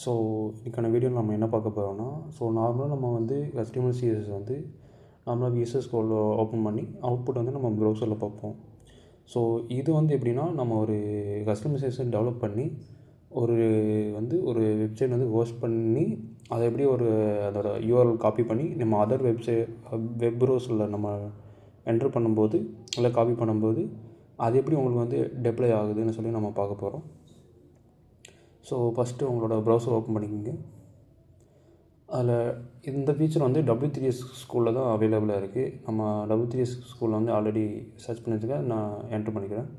So இதுக்கான வீடியோவில் நம்ம என்ன பார்க்க போகிறோம்னா, ஸோ நார்மலாக நம்ம வந்து HTML CSS வந்து நார்மலாக VSS கோடில் ஓப்பன் பண்ணி அவுட்புட் வந்து நம்ம ப்ரௌசரில் பார்ப்போம். ஸோ இது வந்து எப்படின்னா, நம்ம ஒரு கஸ்டமைசேஷன் டெவலப் பண்ணி ஒரு ஒரு வெப்சைட் வந்து ஹோஸ்ட் பண்ணி அதை எப்படி அதோட URL காப்பி பண்ணி நம்ம அதர் வெப் ப்ரௌசரில் நம்ம என்ட்ரு பண்ணும்போது இல்லை காப்பி பண்ணும்போது அது எப்படி உங்களுக்கு வந்து டெப்ளை ஆகுதுன்னு சொல்லி நம்ம பார்க்க போகிறோம். ஸோ ஃபஸ்ட்டு உங்களோட ப்ரௌசர் ஓப்பன் பண்ணிக்கோங்க. அதில் இந்த ஃபீச்சர் வந்து W3S ஸ்கூலில் தான் அவைலபிளாக இருக்குது. நம்ம W3S ஸ்கூலில் வந்து ஆல்ரெடி சர்ச் பண்ணி வச்சுருக்கேன், நான் என்ட்ரு பண்ணிக்கிறேன்.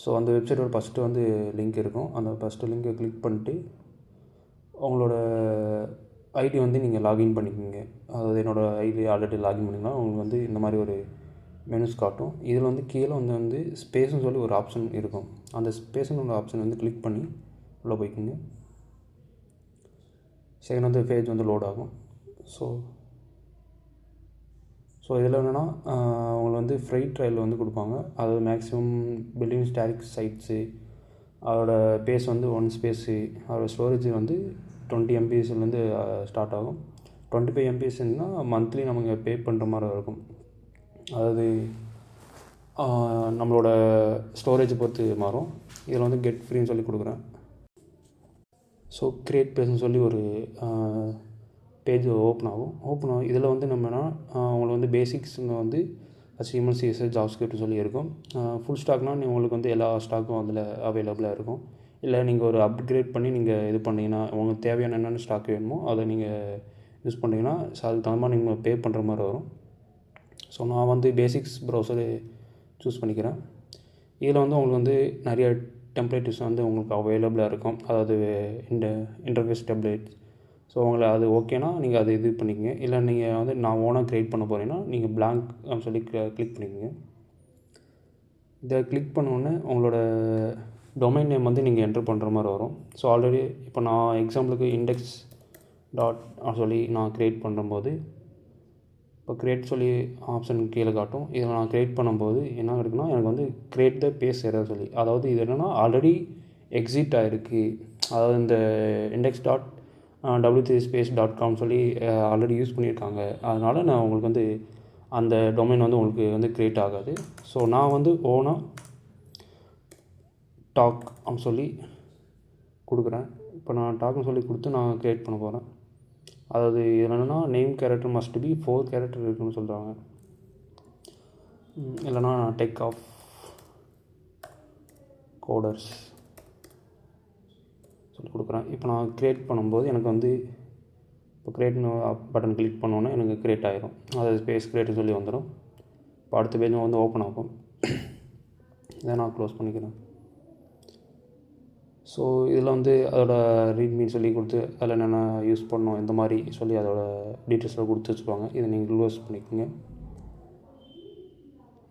ஸோ அந்த வெப்சைட்டோட ஃபஸ்ட்டு வந்து லிங்க் இருக்கும். அந்த ஃபஸ்ட்டு லிங்கை கிளிக் பண்ணிட்டு உங்களோட ஐடி வந்து நீங்கள் லாகின் பண்ணிக்கோங்க. அதாவது என்னோடய ஐடி ஆல்ரெடி லாகின் பண்ணிங்கன்னா உங்களுக்கு வந்து இந்த மாதிரி ஒரு மெனுஸ் காட்டும். இதில் வந்து கீழே வந்து ஸ்பேஸ்னு சொல்லி ஒரு ஆப்ஷன் இருக்கும். அந்த ஸ்பேஸ்னு ஒரு ஆப்ஷன் வந்து கிளிக் பண்ணி உள்ளே போய்க்குங்க. செகண்ட் வந்து பேஜ் வந்து லோட் ஆகும். ஸோ இதில் என்னென்னா உங்களுக்கு வந்து ஃப்ரீ ட்ரையல் வந்து கொடுப்பாங்க. அதாவது மேக்ஸிமம் பில்டிங் ஸ்டாட்டிக் சைட்ஸு அதோட பேஸ் வந்து 1 ஸ்பேஸு அதோட ஸ்டோரேஜ் வந்து 20 MBஸ்லேருந்து ஸ்டார்ட் ஆகும். 25 MBஸ்ன்னா மந்த்லி நமக்கு பே பண்ணுற மாதிரி இருக்கும். அதாவது நம்மளோட ஸ்டோரேஜ் பொறுத்து மாறும். இதில் வந்து கெட் ஃப்ரீன்னு சொல்லி கொடுக்குறேன். ஸோ க்ரியேட் பேஜ்னு சொல்லி ஒரு பேஜ் ஓப்பன் ஆகும். இதில் வந்து நம்மனா உங்களுக்கு வந்து பேசிக்ஸுங்க வந்து HTML CSS JavaScript சொல்லி இருக்கும். ஃபுல் ஸ்டாக்னால் உங்களுக்கு வந்து எல்லா ஸ்டாக்கும் அதில் அவைலபிளாக இருக்கும். இல்லை நீங்கள் ஒரு அப்கிரேட் பண்ணி நீங்கள் இது பண்ணிங்கன்னா உங்களுக்கு தேவையான என்னென்ன ஸ்டாக் வேணுமோ அதை நீங்கள் யூஸ் பண்ணிங்கன்னா அதுக்கு தகுந்த மாதிரி நீங்கள் பே பண்ணுற மாதிரி வரும். ஸோ நான் வந்து பேசிக்ஸ் ப்ரௌசரு சூஸ் பண்ணிக்கிறேன். இதில் வந்து உங்களுக்கு வந்து நிறைய டெம்ப்ளேட்ஸ் வந்து உங்களுக்கு அவைலபிளாக இருக்கும். அதாவது இன்டர்ஃபேஸ் டெம்ப்ளேட். ஸோ உங்களை அது ஓகேனா நீங்கள் அது இது பண்ணிக்கங்க. இல்லை நீங்கள் வந்து நான் ஓனாக க்ரியேட் பண்ண போகிறீங்கன்னா நீங்கள் blank அப்படின்னு சொல்லி கிளிக் பண்ணிக்கோங்க. இதை கிளிக் பண்ணோடனே உங்களோட டொமைன் நேம் வந்து நீங்கள் என்ட்ரு பண்ணுற மாதிரி வரும். ஸோ ஆல்ரெடி இப்போ நான் எக்ஸாம்பிளுக்கு இண்டெக்ஸ் டாட் சொல்லி நான் க்ரியேட் பண்ணும்போது இப்போ க்ரியேட் சொல்லி ஆப்ஷன் கீழே காட்டும். இதில் நான் க்ரியேட் பண்ணும்போது என்ன இருக்குன்னா எனக்கு வந்து க்ரியேட் த பேஸ் எரர் சொல்லி, அதாவது இது என்னென்னா ஆல்ரெடி எக்ஸிட் ஆகிருக்கு. அதாவது இந்த இண்டெக்ஸ் டாட் w3space.com சொல்லி ஆல்ரெடி யூஸ் பண்ணியிருக்காங்க. அதனால் நான் உங்களுக்கு வந்து அந்த டொமைன் வந்து உங்களுக்கு வந்து க்ரியேட் ஆகாது. ஸோ நான் வந்து ஓனாக டாக் அப்படின்னு சொல்லி கொடுக்குறேன். இப்போ நான் டாக்னு சொல்லி கொடுத்து நான் க்ரியேட் பண்ண போகிறேன். அதாவது இதில் என்னென்னா name character must be 4 character இருக்குன்னு சொல்கிறாங்க. இல்லைனா டெக் ஆஃப் கோடர்ஸ் சொல்லி கொடுக்குறேன். இப்போ நான் க்ரியேட் பண்ணும்போது எனக்கு வந்து இப்போ க்ரியேட் பட்டன் கிளிக் பண்ணோன்னே எனக்கு க்ரியேட் ஆகிரும். அதாவது ஸ்பேஸ் க்ரியேட்னு சொல்லி வந்துடும். இப்போ அடுத்த பேஜ் வந்து ஓப்பன் ஆகும். இதை நான் க்ளோஸ் பண்ணிக்கிறேன். ஸோ இதில் வந்து அதோட ரீட்மின்னு சொல்லி கொடுத்து அதில் என்னென்ன யூஸ் பண்ணணும் இந்த மாதிரி சொல்லி அதோட டீட்டெயில்ஸில் கொடுத்து வச்சுருவாங்க. இதை நீங்கள் க்ளோஸ் பண்ணிக்கோங்க.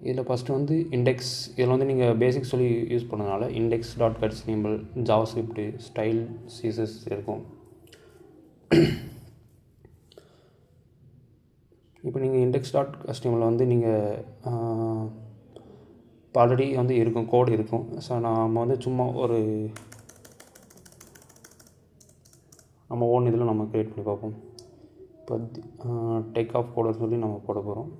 இதில் ஃபஸ்ட்டு வந்து இண்டெக்ஸ். இதில் வந்து நீங்கள் பேசிக் சொல்லி யூஸ் பண்ணதுனால index dot cuts simple JavaScript style CSS இருக்கும். இப்போ நீங்கள் இண்டெக்ஸ் டாட் HTML வந்து நீங்கள் இப்போ ஆல்ரெடி வந்து இருக்கும், கோடு இருக்கும். ஸோ நம்ம வந்து சும்மா நம்ம ஓன் இதில் நம்ம க்ரியேட் பண்ணி பார்ப்போம். இப்போ டேக் ஆஃப் கோடர் சொல்லி நம்ம போட போகிறோம்.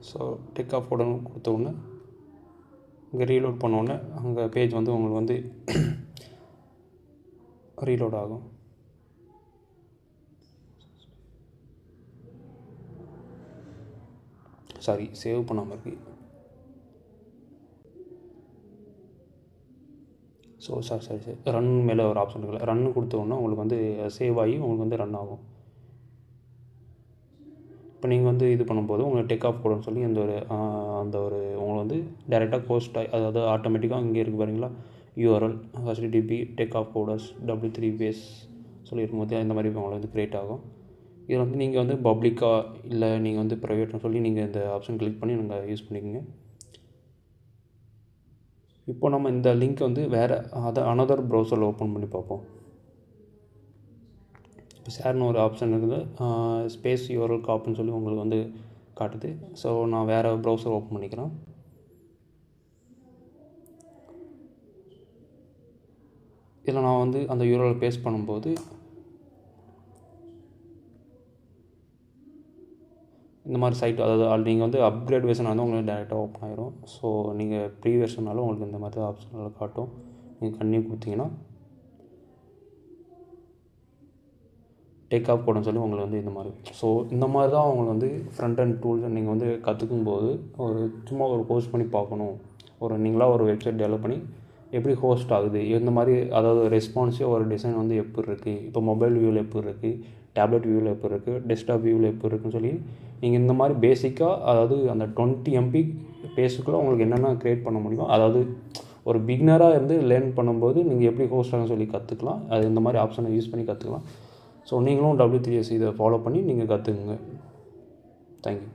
ஸோ டேக் ஆஃப் கோடர் கொடுத்த உடனே இங்கே ரீலோட் பண்ணோடனே அங்கே பேஜ் வந்து உங்களுக்கு வந்து ரீலோட் ஆகும். சாரி, சேவ் பண்ணாமல் இருக்குது. ஸோ சரி ரன் மேலே ஒரு ஆப்ஷன் இருக்குல்ல, ரன் கொடுத்தோன்னா உங்களுக்கு வந்து சேவ் ஆகி உங்களுக்கு வந்து ரன் ஆகும். இப்போ நீங்கள் வந்து இது பண்ணும்போது உங்களுக்கு டேக் ஆஃப் கோடர்னு சொல்லி அந்த ஒரு உங்களுக்கு வந்து டைரெக்டாக போஸ்ட் ஆகி அதாவது ஆட்டோமேட்டிக்காக இங்கே இருக்குது பாருங்களா, URL HTTP tag of coders W3 base சொல்லியிருக்கும்போது இந்த மாதிரி உங்களுக்கு வந்து க்ரியேட் ஆகும். இதில் வந்து நீங்கள் வந்து பப்ளிக்காக இல்லை நீங்கள் வந்து ப்ரைவேட்னு சொல்லி நீங்கள் இந்த ஆப்ஷன் கிளிக் பண்ணி நீங்கள் யூஸ் பண்ணிக்கோங்க. இப்போ நம்ம இந்த லிங்க் வந்து வேறு அனதர் ப்ரௌசரில் ஓப்பன் பண்ணி பார்ப்போம். இப்போ ஷேர்னு ஒரு ஆப்ஷன் இருக்குது, ஸ்பேஸ் யூஆர்எல் காப்புன்னு சொல்லி உங்களுக்கு வந்து காட்டுது. ஸோ நான் வேறு ப்ரௌசர் ஓப்பன் பண்ணிக்கிறேன். இதில் நான் வந்து அந்த யூஆர்எல் பேஸ்ட் பண்ணும்போது இந்த மாதிரி சைட், அதாவது நீங்கள் வந்து அப்கிரேட் வெர்ஷன் வந்து உங்களுக்கு டேரெக்டாக ஓப்பன் ஆகிரும். ஸோ நீங்கள் ப்ரீ வெர்ஷனாலும் உங்களுக்கு இந்த மாதிரி தான் ஆப்ஷனில் காட்டும். நீங்கள் கண்டினியூ கொடுத்தீங்கன்னா டேக் ஆஃப் கோடுன்னு சொல்லி உங்களுக்கு வந்து இந்த மாதிரி. ஸோ இந்த மாதிரி தான் உங்களுக்கு வந்து ஃப்ரண்ட் அண்ட் டூல்ஸ் நீங்கள் வந்து கற்றுக்கும் போது சும்மா ஒரு ஹோஸ்ட் பண்ணி பார்க்கணும், நீங்களாக ஒரு வெப்சைட் டெவலப் பண்ணி எப்படி ஹோஸ்ட் ஆகுது, இந்த மாதிரி, அதாவது ரெஸ்பான்ஸிவ் ஒரு டிசைன் வந்து எப்படி இருக்குது, இப்போ மொபைல் வியூவில் எப்படி இருக்குது, டேப்லெட் வியூவில் எப்படி இருக்குது, டெஸ்க்டாப் வியூவில் எப்படி இருக்குன்னு சொல்லி நீங்கள் இந்த மாதிரி பேசிக்காக, அதாவது அந்த 20 MB பேஸுக்குள்ளே உங்களுக்கு என்னென்ன க்ரியேட் பண்ண முடியும், அதாவது ஒரு பிகினராக இருந்து லேர்ன் பண்ணும்போது நீங்கள் எப்படி ஹோஸ்ட் ஆகணும்னு சொல்லி கற்றுக்கலாம். அது இந்த மாதிரி ஆப்ஷனை யூஸ் பண்ணி கற்றுக்கலாம். ஸோ நீங்களும் W3C இதை ஃபாலோ பண்ணி நீங்கள் கற்றுக்குங்க. தேங்க்யூ.